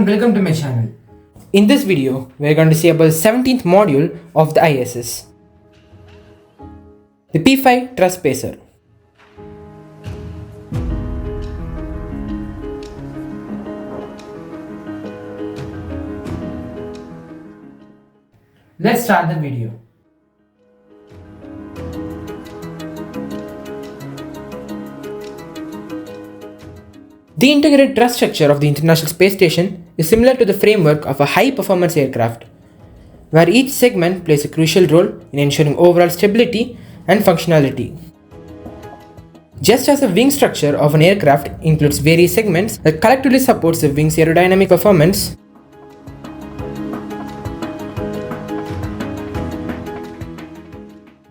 welcome to my channel. In this video, we are going to see about the 17th module of the ISS, the P5 truss spacer. Let's start the video. The integrated truss structure of the International Space Station is similar to the framework of a high-performance aircraft, where each segment plays a crucial role in ensuring overall stability and functionality. Just as the wing structure of an aircraft includes various segments that collectively supports the wing's aerodynamic performance,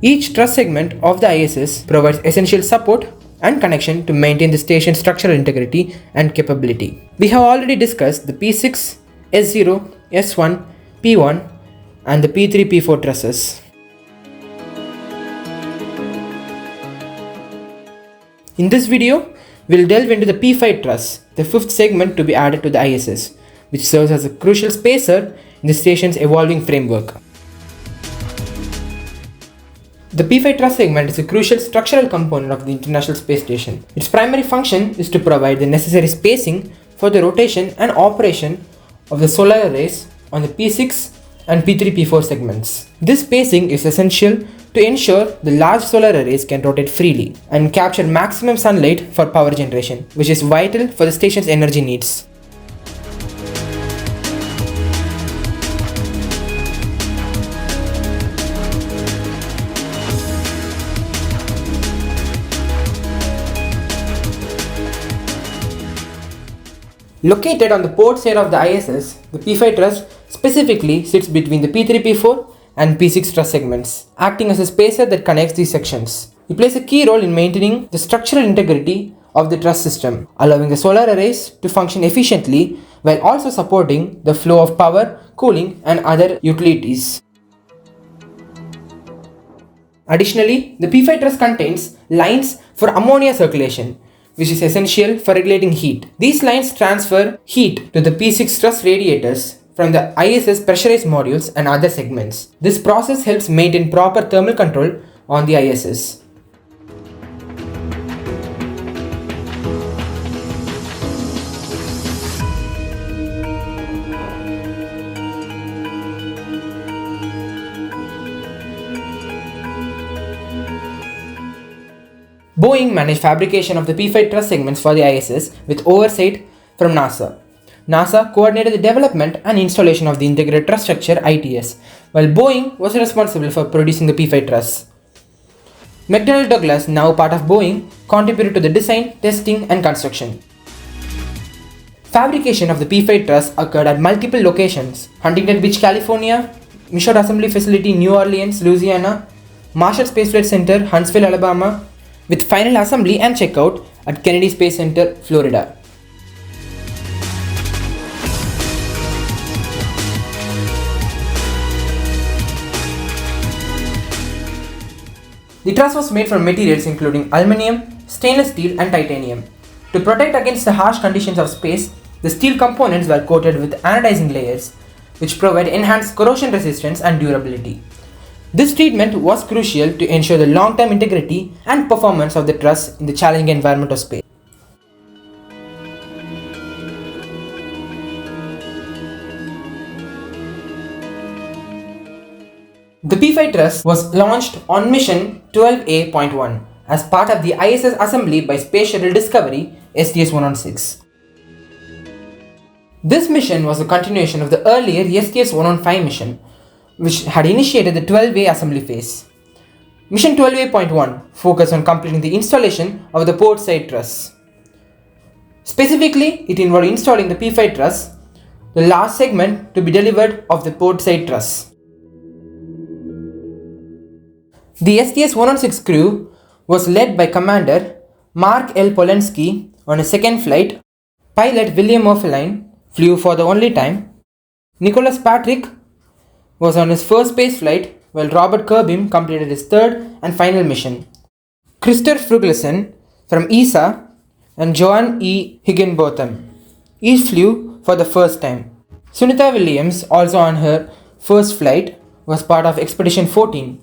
each truss segment of the ISS provides essential support and connection to maintain the station's structural integrity and capability. We have already discussed the P6, S0, S1, P1 and the P3, P4 trusses. In this video, we'll delve into the P5 truss, the fifth segment to be added to the ISS, which serves as a crucial spacer in the station's evolving framework. The P5 truss segment is a crucial structural component of the International Space Station. Its primary function is to provide the necessary spacing for the rotation and operation of the solar arrays on the P6 and P3, P4 segments. This spacing is essential to ensure the large solar arrays can rotate freely and capture maximum sunlight for power generation, which is vital for the station's energy needs. Located on the port side of the ISS, the P5 truss specifically sits between the P3, P4 and P6 truss segments, acting as a spacer that connects these sections. It plays a key role in maintaining the structural integrity of the truss system, allowing the solar arrays to function efficiently while also supporting the flow of power, cooling and other utilities. Additionally, the P5 truss contains lines for ammonia circulation, which is essential for regulating heat. These lines transfer heat to the P6 truss radiators from the ISS pressurized modules and other segments. This process helps maintain proper thermal control on the ISS. Boeing managed fabrication of the P5 truss segments for the ISS with oversight from NASA. NASA coordinated the development and installation of the integrated truss structure ITS, while Boeing was responsible for producing the P5 truss. McDonnell Douglas, now part of Boeing, contributed to the design, testing and construction. Fabrication of the P5 truss occurred at multiple locations: Huntington Beach, California, Michoud Assembly Facility, New Orleans, Louisiana, Marshall Space Flight Center, Huntsville, Alabama, with final assembly and checkout at Kennedy Space Center, Florida. The truss was made from materials including aluminum, stainless steel and titanium. To protect against the harsh conditions of space, the steel components were coated with anodizing layers, which provide enhanced corrosion resistance and durability. This treatment was crucial to ensure the long-term integrity and performance of the truss in the challenging environment of space. The P5 truss was launched on mission 12A.1 as part of the ISS assembly by Space Shuttle Discovery STS-116. This mission was a continuation of the earlier STS-115 mission, which had initiated the 12A assembly phase. Mission 12A.1 focused on completing the installation of the port side truss. Specifically, it involved installing the P5 truss, the last segment to be delivered of the port side truss. The STS-116 crew was led by Commander Mark L. Polensky on his second flight. Pilot William O'Flynn flew for the only time. Nicholas Patrick was on his first space flight, while Robert Kerbin completed his third and final mission. Christer Frugleson from ESA and Johan E. Higginbotham each flew for the first time. Sunita Williams, also on her first flight, was part of Expedition 14.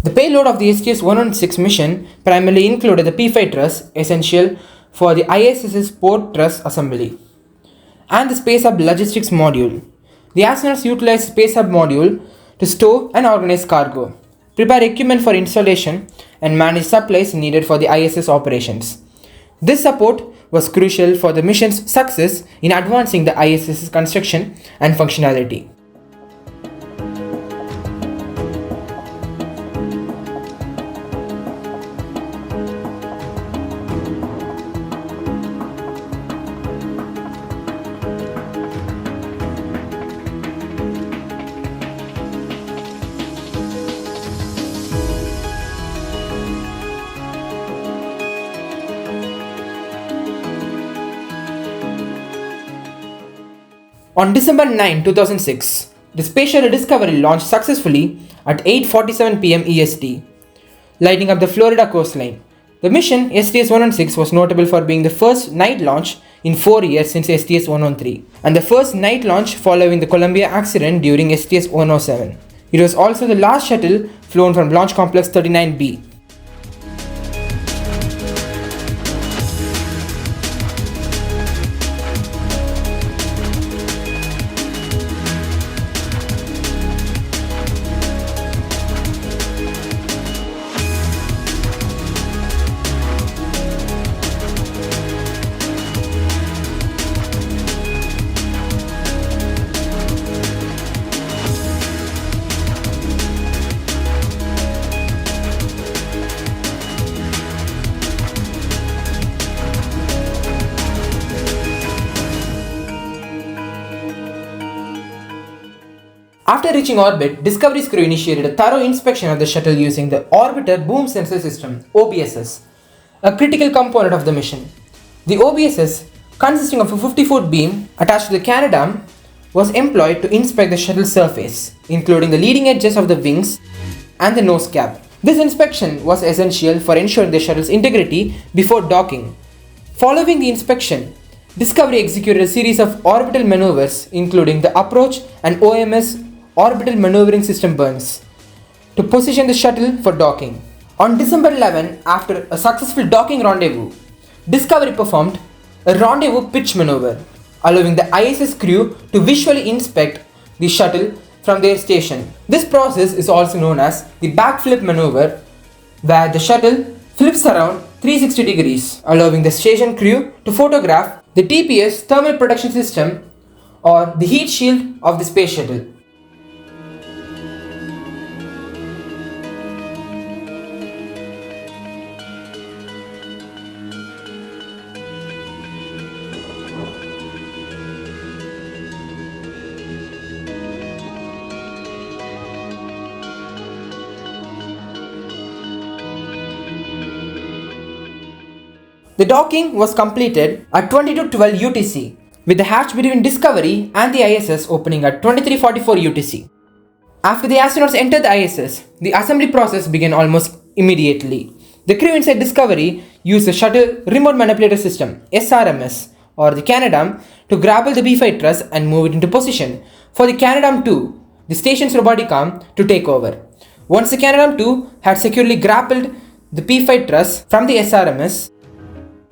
The payload of the STS-116 mission primarily included the P5 truss, essential for the ISS's port truss assembly, and the Space Hub logistics module. The astronauts utilized the Space Hub module to store and organize cargo, prepare equipment for installation, and manage supplies needed for the ISS operations. This support was crucial for the mission's success in advancing the ISS's construction and functionality. On December 9, 2006, the Space Shuttle Discovery launched successfully at 8:47 p.m. EST, lighting up the Florida coastline. The mission STS-116 was notable for being the first night launch in 4 years since STS-113, and the first night launch following the Columbia accident during STS-107. It was also the last shuttle flown from Launch Complex 39B. After reaching orbit, Discovery's crew initiated a thorough inspection of the shuttle using the Orbiter Boom Sensor System (OBSS), a critical component of the mission. The OBSS, consisting of a 50-foot beam attached to the Canadarm, was employed to inspect the shuttle's surface, including the leading edges of the wings and the nose cap. This inspection was essential for ensuring the shuttle's integrity before docking. Following the inspection, Discovery executed a series of orbital maneuvers, including the approach and OMS orbital maneuvering system burns, to position the shuttle for docking. On December 11, after a successful docking rendezvous, Discovery performed a rendezvous pitch maneuver, allowing the ISS crew to visually inspect the shuttle from their station. This process is also known as the backflip maneuver, where the shuttle flips around 360 degrees, allowing the station crew to photograph the TPS thermal protection system or the heat shield of the space shuttle. The docking was completed at 22:12 UTC, with the hatch between Discovery and the ISS opening at 23:44 UTC. After the astronauts entered the ISS, the assembly process began almost immediately. The crew inside Discovery used the Shuttle Remote Manipulator System (SRMS) or the Canadarm to grapple the P5 truss and move it into position for the Canadarm2, the station's robotic arm, to take over. Once the Canadarm2 had securely grappled the P5 truss from the SRMS,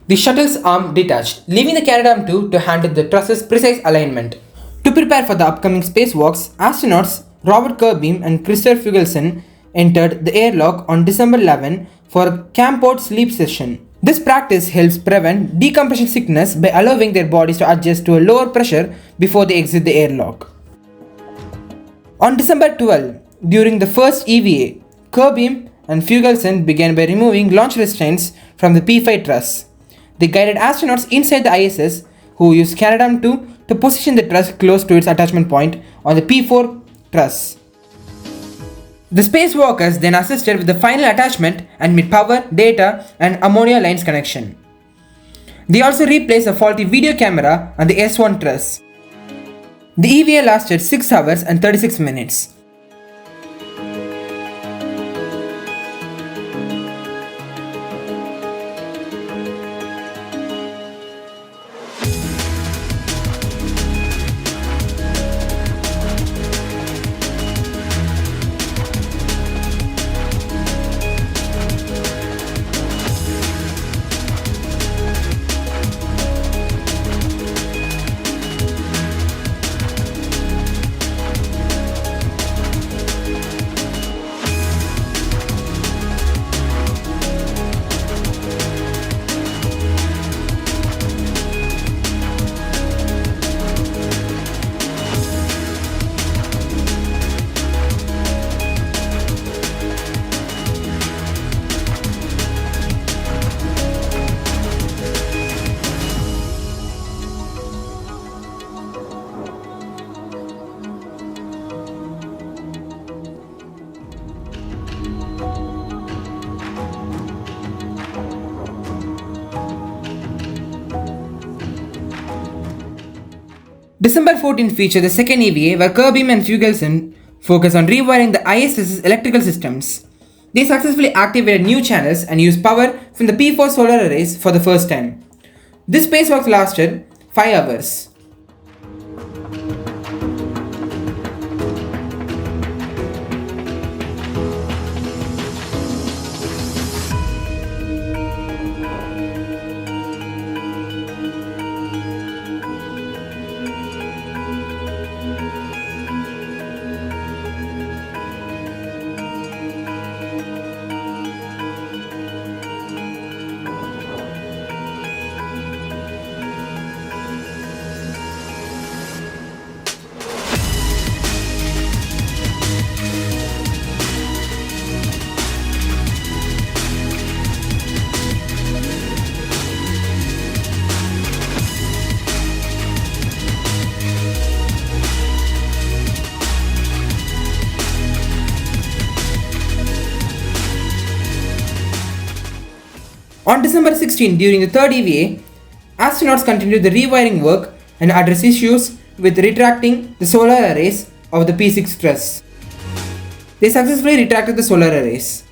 the shuttle's arm detached, leaving the Canadarm2 to handle the truss's precise alignment. To prepare for the upcoming spacewalks, astronauts Robert Kerbeam and Christopher Fugelson entered the airlock on December 11 for a camp-out sleep session. This practice helps prevent decompression sickness by allowing their bodies to adjust to a lower pressure before they exit the airlock. On December 12, during the first EVA, Kerbeam and Fugelson began by removing launch restraints from the P5 truss. They guided astronauts inside the ISS, who used Canadarm2 to position the truss close to its attachment point on the P4 truss. The spacewalkers then assisted with the final attachment and made power, data, and ammonia lines connection. They also replaced a faulty video camera on the S1 truss. The EVA lasted 6 hours and 36 minutes. December 14 featured the second EVA where Kirby and Fugelson focused on rewiring the ISS's electrical systems. They successfully activated new channels and used power from the P4 solar arrays for the first time. This spacewalk lasted 5 hours. On December 16, during the third EVA, astronauts continued the rewiring work and addressed issues with retracting the solar arrays of the P6 TRUSS. They successfully retracted the solar arrays.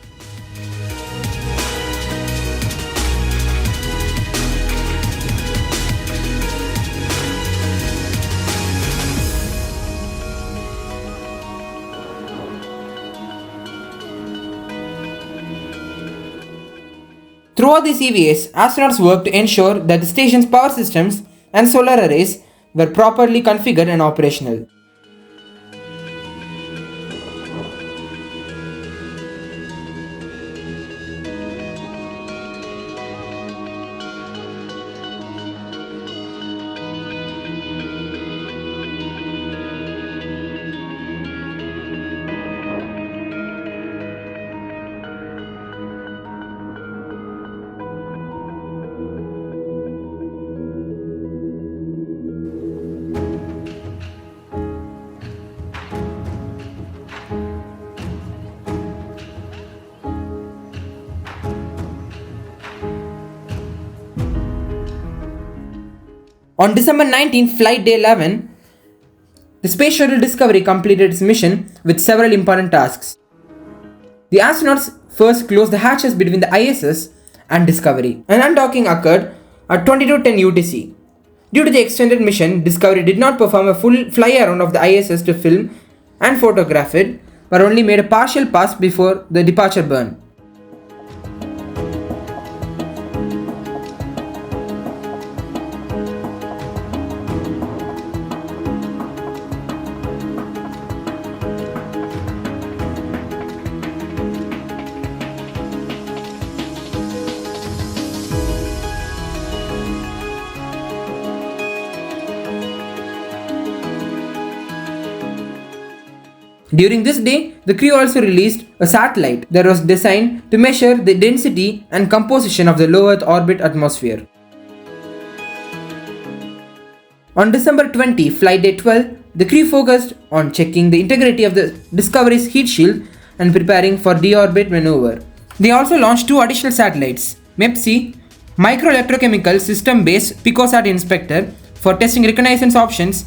Throughout these EVAs, astronauts worked to ensure that the station's power systems and solar arrays were properly configured and operational. On December 19, Flight Day 11, the Space Shuttle Discovery completed its mission with several important tasks. The astronauts first closed the hatches between the ISS and Discovery. An undocking occurred at 22:10 UTC. Due to the extended mission, Discovery did not perform a full fly-around of the ISS to film and photograph it, but only made a partial pass before the departure burn. During this day, the crew also released a satellite that was designed to measure the density and composition of the low Earth orbit atmosphere. On December 20, Flight Day 12, the crew focused on checking the integrity of the Discovery's heat shield and preparing for deorbit maneuver. They also launched 2 additional satellites, MEPSI, Microelectrochemical System-Based Picosat Inspector for testing reconnaissance options,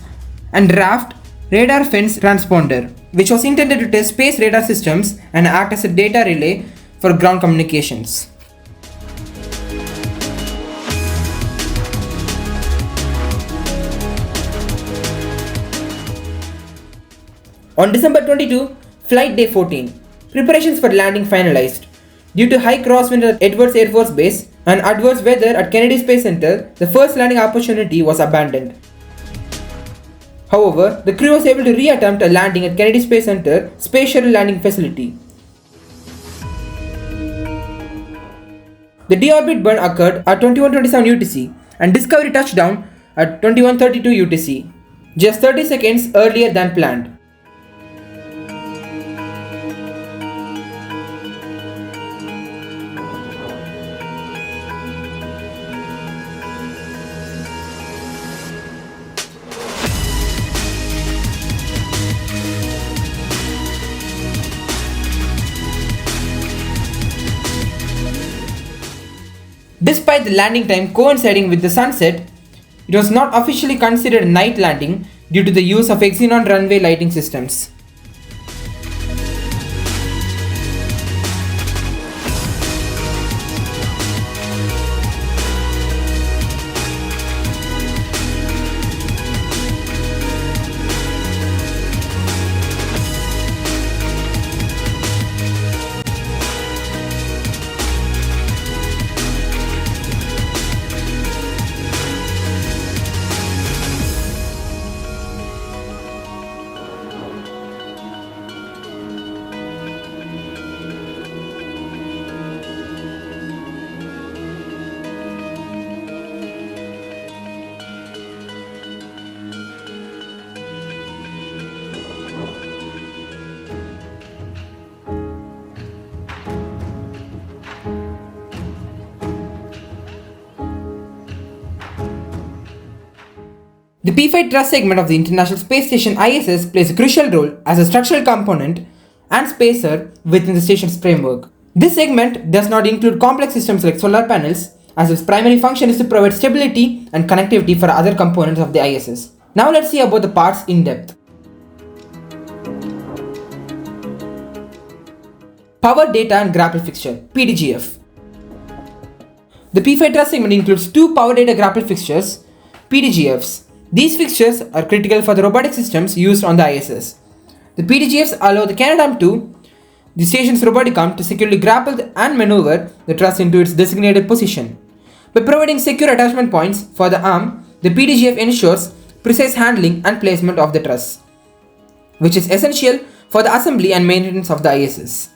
and RAFT, Radar Fence Transponder, which was intended to test space radar systems and act as a data relay for ground communications. On December 22, Flight Day 14, preparations for landing finalized. Due to high crosswind at Edwards Air Force Base and adverse weather at Kennedy Space Center, the first landing opportunity was abandoned. However, the crew was able to reattempt a landing at Kennedy Space Center Space Shuttle Landing Facility. The deorbit burn occurred at 21:27 UTC and Discovery touched down at 21:32 UTC, just 30 seconds earlier than planned. Despite the landing time coinciding with the sunset, it was not officially considered a night landing due to the use of xenon runway lighting systems. The P5 truss segment of the International Space Station ISS plays a crucial role as a structural component and spacer within the station's framework. This segment does not include complex systems like solar panels, as its primary function is to provide stability and connectivity for other components of the ISS. Now let's see about the parts in depth. Power Data and Grapple Fixture (PDGF). The P5 truss segment includes two power data grapple fixtures, PDGFs. These fixtures are critical for the robotic systems used on the ISS. The PDGFs allow the Canadarm2, the station's robotic arm, to securely grapple and maneuver the truss into its designated position. By providing secure attachment points for the arm, the PDGF ensures precise handling and placement of the truss, which is essential for the assembly and maintenance of the ISS.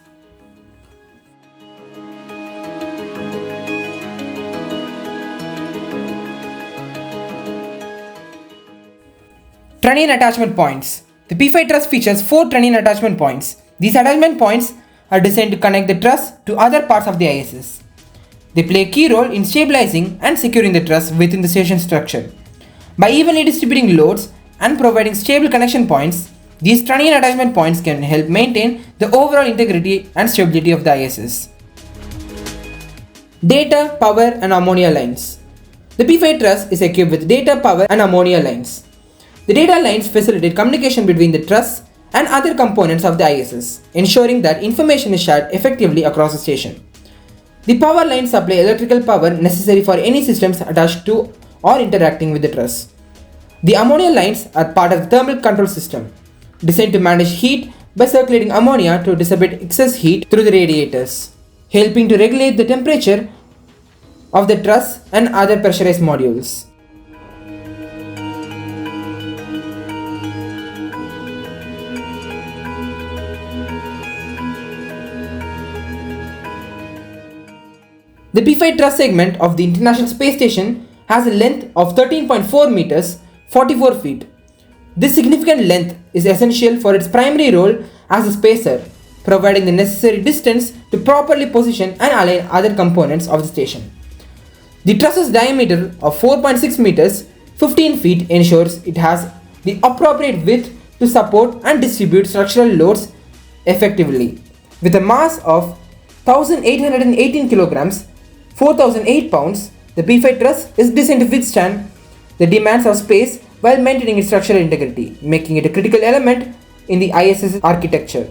Trunnion attachment points. The P5 truss features 4 trunnion attachment points. These attachment points are designed to connect the truss to other parts of the ISS. They play a key role in stabilizing and securing the truss within the station structure. By evenly distributing loads and providing stable connection points, these trunnion attachment points can help maintain the overall integrity and stability of the ISS. Data, power and ammonia lines. The P5 truss is equipped with data, power and ammonia lines. The data lines facilitate communication between the truss and other components of the ISS, ensuring that information is shared effectively across the station. The power lines supply electrical power necessary for any systems attached to or interacting with the truss. The ammonia lines are part of the thermal control system, designed to manage heat by circulating ammonia to dissipate excess heat through the radiators, helping to regulate the temperature of the truss and other pressurized modules. The P5 truss segment of the International Space Station has a length of 13.4 meters, 44 feet. This significant length is essential for its primary role as a spacer, providing the necessary distance to properly position and align other components of the station. The truss's diameter of 4.6 meters, 15 feet ensures it has the appropriate width to support and distribute structural loads effectively. With a mass of 1,818 kilograms, 4,008 pounds, the P5 truss is designed to withstand the demands of space while maintaining its structural integrity, making it a critical element in the ISS architecture.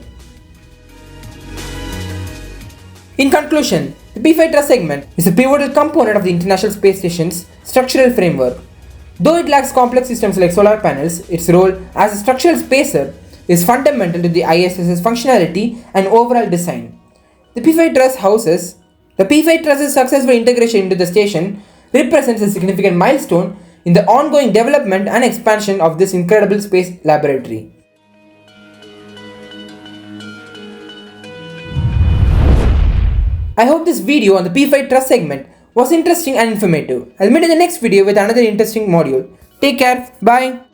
In conclusion, the P5 truss segment is a pivotal component of the International Space Station's structural framework. Though it lacks complex systems like solar panels, its role as a structural spacer is fundamental to the ISS's functionality and overall design. The P5 truss's successful integration into the station represents a significant milestone in the ongoing development and expansion of this incredible space laboratory. I hope this video on the P5 truss segment was interesting and informative. I'll meet in the next video with another interesting module. Take care. Bye.